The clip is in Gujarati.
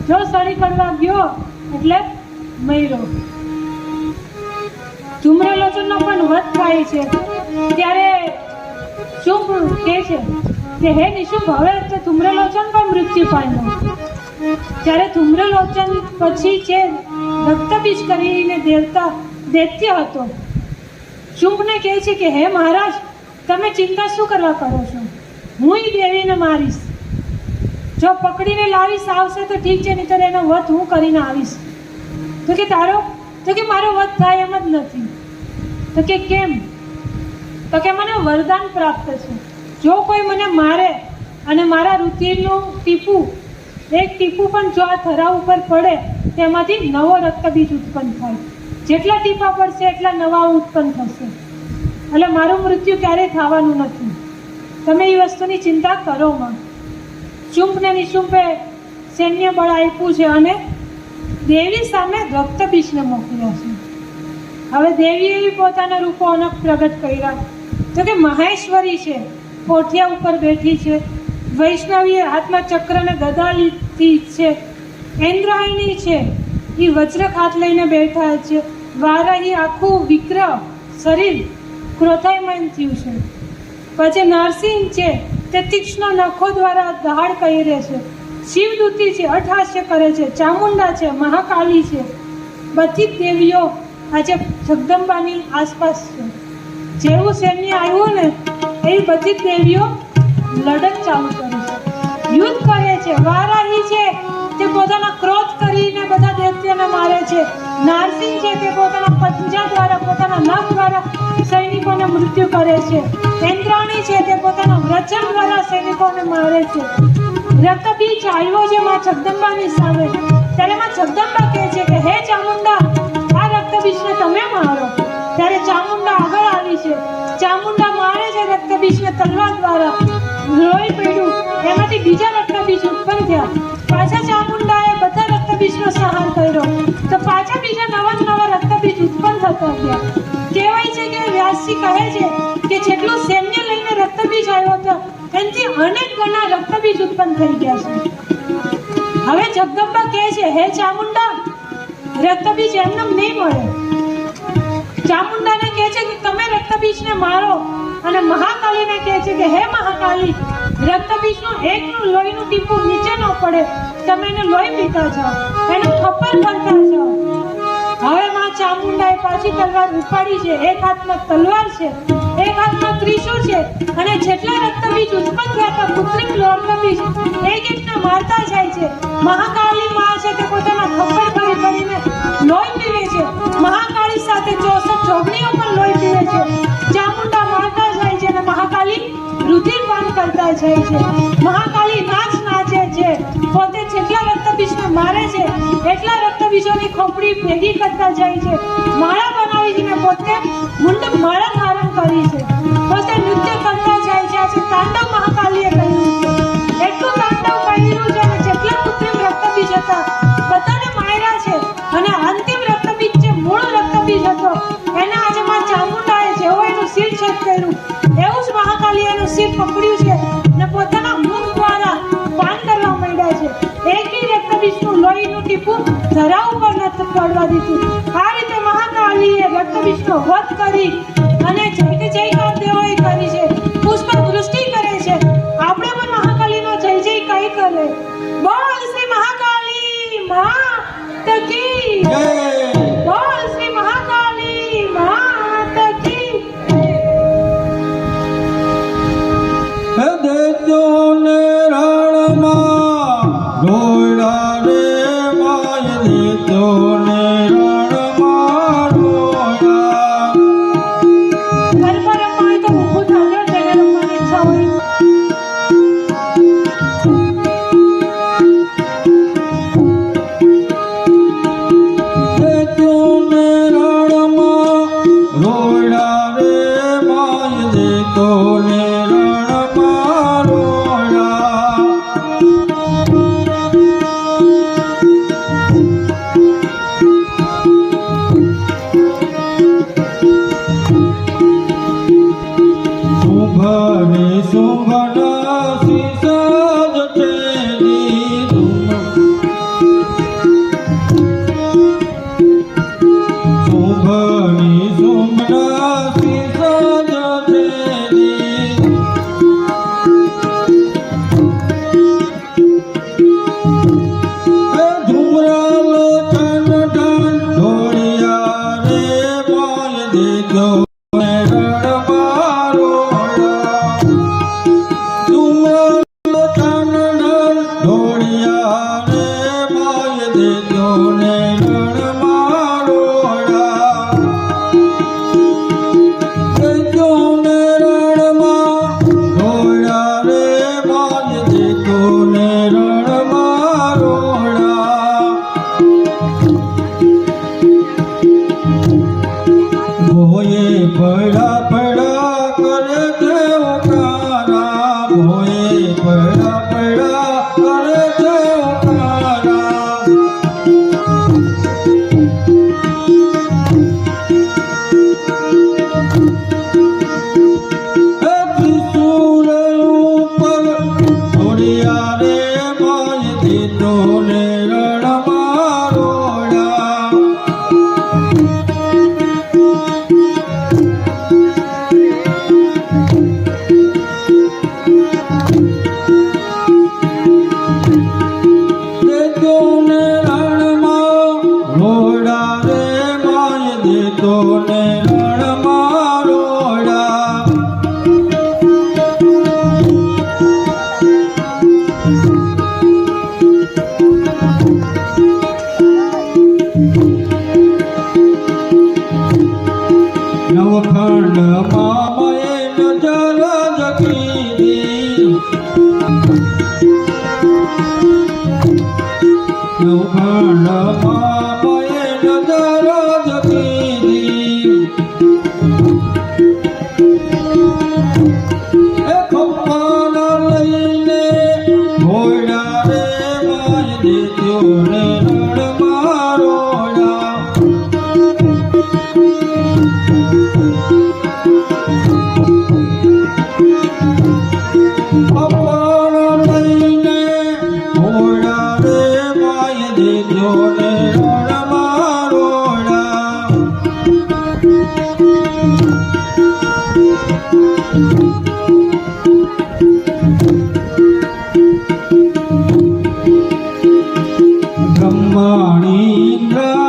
જો સળી કરવા ગયો એટલે મર્યો. ધૂમ્રલોચનનો પણ વધ થાય છે ત્યારે શુંભ કહે છે કે હે નિશુંભ, હવે તો ધૂમ્રલોચન પણ મૃત્યુ પામ્યો. ત્યારે ધૂમ્રલોચન પછી છે રક્તબીજ કરીને દૈત્ય હતો. શુંભને કહે છે કે હે મહારાજ, તમે ચિંતા શું કરવા કરો છો? હું દેવીને મારીશ. જો પકડીને લાવીશ આવશે તો ઠીક છે, નહીં તો એનો વધ હું કરીને આવીશ. તો કે મારો વધ થાય એમ જ નથી. તો કે કેમ? તો કે મને વરદાન પ્રાપ્ત છે. જો કોઈ મને મારે અને મારા રુધિરનું ટીપું, એક ટીપું પણ જો આ થરા ઉપર પડે તેમાંથી નવો રક્તબીજ ઉત્પન્ન થાય. જેટલા ટીપા પડશે એટલા નવા ઉત્પન્ન થશે. એટલે મારું મૃત્યુ ક્યારેય થવાનું નથી. તમે એ વસ્તુની ચિંતા કરો માં. શુંભ ને નિશુંભે સૈન્ય બળ આપ્યું છે અને દેવી સામે રક્તબીજને મોકલ્યા છે. હવે દેવીએ પોતાના રૂપો અનેક પ્રગટ કર્યા. તો કે મહેશ્વરી છે, કોઠિયા ઉપર બેઠી છે. વૈષ્ણવીએ હાથમાં ચક્ર ને ગદા લીધી છે. ઇન્દ્રાયણી છે, એ વજ્રક હાથ લઈને બેઠા છે. વારાહી આખું વિગ્રહ શરીર ક્રોધાયમાન થયું છે. પછી નરસિંહ છે, તે તીક્ષ્ણ નખો દ્વારા દહાડ કરે છે. શિવદૂતી છે, અઠહાસ્ય કરે છે. ચામુંડા છે, મહાકાલી છે. બધી જ દેવીઓ આજે જગદંબાની આસપાસ છે. જેવું સૈન્ય આવ્યું ને એવી બધી જ દેવીઓ લડત ચાલુ કરે છે, યુદ્ધ કરે છે. વારાહી છે, તે પોતાના ક્રોધ કરીને બધા દૈત્યોને મારે છે. નારસિંહ છે, તે પોતાના પંજા દ્વારા, પોતાના નખ દ્વારા સૈનિકોને મૃત્યુ કરે છે. ઇન્દ્રાણી છે, તે પોતાના વચન દ્વારા સૈનિકોને મારે છે. રક્તબીજ આવ્યો છે માં જગદંબાની સામે. ત્યારે માં જગદંબા કહે છે કે હે ચામુંડા, આ રક્તબીજને તમે મારો. ત્યારે ચામુંડા આગળ આવી છે. ચામુંડા મારે છે રક્તબીજને તલવાર દ્વારા. લોહી પડ્યું, એમાંથી બીજા રક્તબીજ ઉત્પન્ન થયા. પાછા ચામુંડાએ બધા રક્તબીજનો સંહાર કર્યો તો પાછા બીજા નવા રક્તબીજ ઉત્પન્ન થતા ગયા. કહેવાય છે કે વ્યાસજી કહે છે કે જેટલું સૈન્ય લઈને રક્તબીજ આવ્યો હતો એનાથી અનેક ગણા રક્તબીજ ઉત્પન્ન થઈ ગયા છે. હવે જગદંબા કહે છે હે ચામુંડા, રક્તબીજ એમને નહીં મળે. ચામુંડાને કહે છે કે તમે રક્તબીજને મારો. અને મહાકાલીને કહે છે કે હે મહાકાલી, રક્તબીજનું એકનું લોહીનું ટીપું નીચે ન પડે, તમે એને લોહી પીતા જાઓ, એનું થપ્પર કરતા જાઓ. હવે માં ચામુંડાએ પાછી તલવાર ઉપાડી છે. એક હાથમાં તલવાર છે, એક હાથમાં ત્રિશૂળ છે. અને જેટલા રક્તબીજ ઉત્પન્ન થયા હતા કૃત્રિમ રક્તબીજ એકને મારતા જાય છે. મહાકાલી માં છે તે પોતાના થપ્પડ કરીને લોહી પીવે છે. મહાકાળી સાથે 64 જોગણીઓ પણ લોહી પીવે છે. ચામુંડા મારતા જાય છે અને મહાકાલી રુધિર પાન કરતા જાય છે. મહાકાલી નાચે છે. પોતે જેટલા રક્તબીજને મારે છે એટલા રક્તબીજોની ખોપડી ભેગી કરતા જાય છે. માળા બનાવી છે ને પોતે મુંડ માળા ધારણ કરી છે. પોતે નૃત્ય કરતા જાય છે. આજે તાંડવ મહાકાલીએ કર્યું છે. એટલું તાંડવ કર્યું છે અને જેટલા કૃત્રિમ રક્તબીજ હતા બધાને માર્યા છે. અને અંતિમ રક્તબીજ જે મૂળ રક્તબીજ હતો એને આજે માં ચામુંડાએ જેવો એનું શિર છેદ કર્યું એવું જ મહાકાલીએ એનું શિર પકડ્યું છે અને પોતાના મુખ દ્વારા પાન કરવા માંડ્યા છે. એકી રક્તબીજનું લોહીનું ટીપું ધરા ઉપર નથી પડવા દીધું. આ રીતે મહાકાલીએ રક્તબીજનો વધ કરી અને જયકાર દેવોએ કરી છે. પુષ્પ વૃષ્ટિ કરે છે. આપણે પણ મહાકાલીનો જય કઈ કરે. બોલ શ્રી મહાકાલી માત કી જય. બોલ શ્રી મહાકાલી માત કી જય. દૈત્યોને રણમાં રોયડા રે માય, દૈત્યોને રણમાં રોયા. ગરબા રમવા તો ઊભું થજો, જેને રમવાની ઈચ્છા હોય. દૈત્યોને રણમાં રોયડા રે માય, દૈત્યોને રણમાં રોયા. રે માય દેજો ને રણમાં રોડા દેજો ને રણમાં રોડા રે માય દેજો ને રણમાં રોડા ભોયે પડા પડા કરે છે ઓકારા ભોયે પડા પડા કરે છે ઓકારા હે ત્રિશૂળ ઉપર છોડ્યા રે માય દીધો ને રણમાં રોડા દેજો ને રણમાં રોડા રે માય દેજો ને રણમાં રોડા નવખંડમાં મયે નજર જગીરી નવખંડમાં મયે નજર જગીરી એ ખંભાના લઈને ઘોડા રે માય દેજો ને રણમાં રોડા ખંભાના લઈને ઘોડા રે માય દેજો ને રણમાં રોડા બ્રહ્માણી ઇન્દ્ર